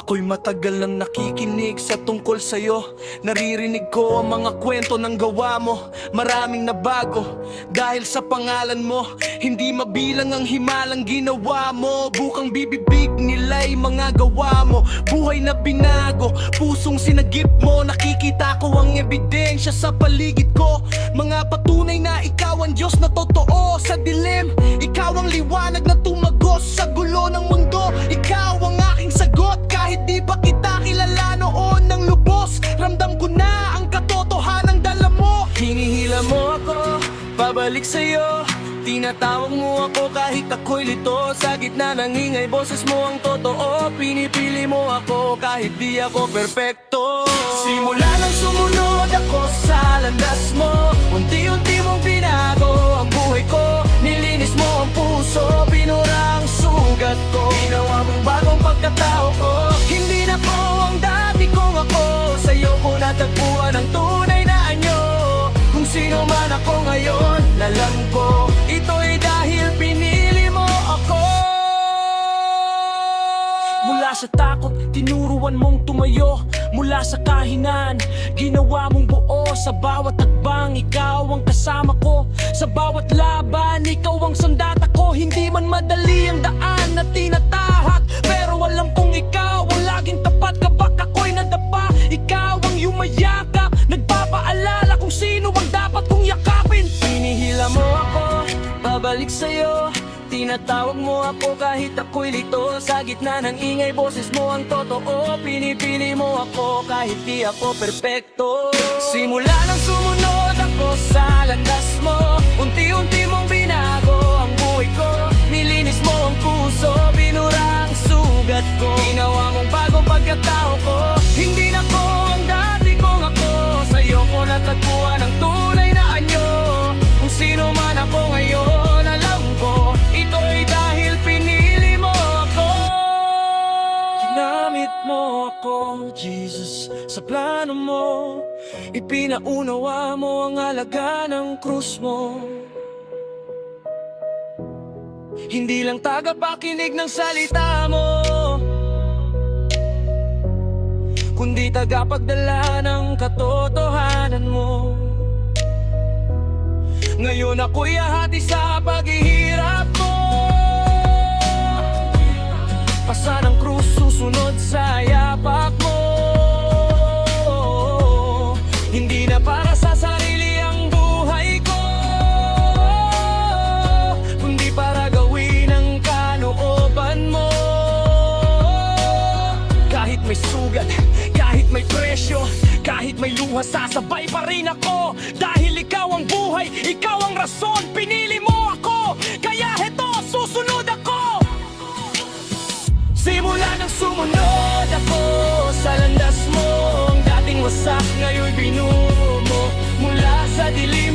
Ako'y matagal nang nakikinig sa tungkol sa'yo. Naririnig ko ang mga kwento ng gawa mo. Maraming nabago dahil sa pangalan mo. Hindi mabilang ang himalang ginawa mo. Bukang bibibig nila'y mga gawa mo. Buhay na binago, pusong sinagip mo. Nakikita ko ang ebidensya sa paligid ko. Mga patunay na ikaw ang Diyos na totoo. Sa dilim, ikaw ang liwanag na tumagos sa gulo ng mundo. Ikaw ang aking sagot kahit di pa kita kilala noon ng lubos. Ramdam ko na ang katotohanang dala mo. Hinihila mo ako, pabalik sa'yo. Tinatawag mo ako kahit ako'y lito. Sa gitna ng ingay, boses mo ang totoo. Pinipili mo ako kahit di ako perfecto. Simula nang sumunod ako sa landas mo, unti-unti mong binago ang buhay ko. Nilinis mo ang puso, binura ang sugat ko. Ginawa mong bagong pagkatao ko. Hindi na ko ang dati kong ako. Sa'yo ko natagpuan ang tunay na anyo. Kung sino man ako ngayon, alam ko ito'y dahil pinili mo ako. Mula sa takot, tinuruan mong tumayo. Mula sa kahinaan, ginawa mong buo. Sa bawat hakbang, ikaw ang kasama ko. Sa bawat laban, ikaw ang sandata ko. Hindi man madali ang daan na tinatahak, pero alam kong ikaw ang laging tapat. Kabak ako'y nadapa, ikaw ang yumayakap. Nagpapaalala kung sino ang dapat kong yakapin. Hinihila mo ako, pabalik sa'yo. Tinatawag mo ako kahit ako'y lito. Sa gitna ng ingay, boses mo ang totoo. Pinipili mo ako kahit di ako perfecto. Simula nang sumunod ako sa landas mo, unti-unti mong binago ang buhay ko. Nilinis mo ang puso, binura ang sugat ko. Ginawa mong bagong pagkatao ko. Hindi na ko ang dati kong ako. Sa'yo ko natagpuan ang tunay na anyo. Kung sino man ako ngayon, alam ko ito'y dahil pinili mo ako. Ginamit mo ako, Jesus, sa plano mo. Ipinaunawa mo ang halaga ng krus mo. Hindi lang tagapakinig ng salita mo, kundi tagapagdala ng katotohanan mo. Ngayon ako'y ahati sa paghihirap mo. Pasa ng krus, susunod sa yapak mo. Hindi na para sa sarili ang buhay ko, kundi para gawin ang kalooban mo. Kahit may sugat, kahit may presyo, kahit may luha, sasabay pa rin ako. Dahil ikaw ang buhay, ikaw ang rason. Pinili mo ako, kaya heto, susunod ako. Simula nang sumunod ako sa landas mo, ang dating wasak, ngayon binuo mo. Mula sa dilim,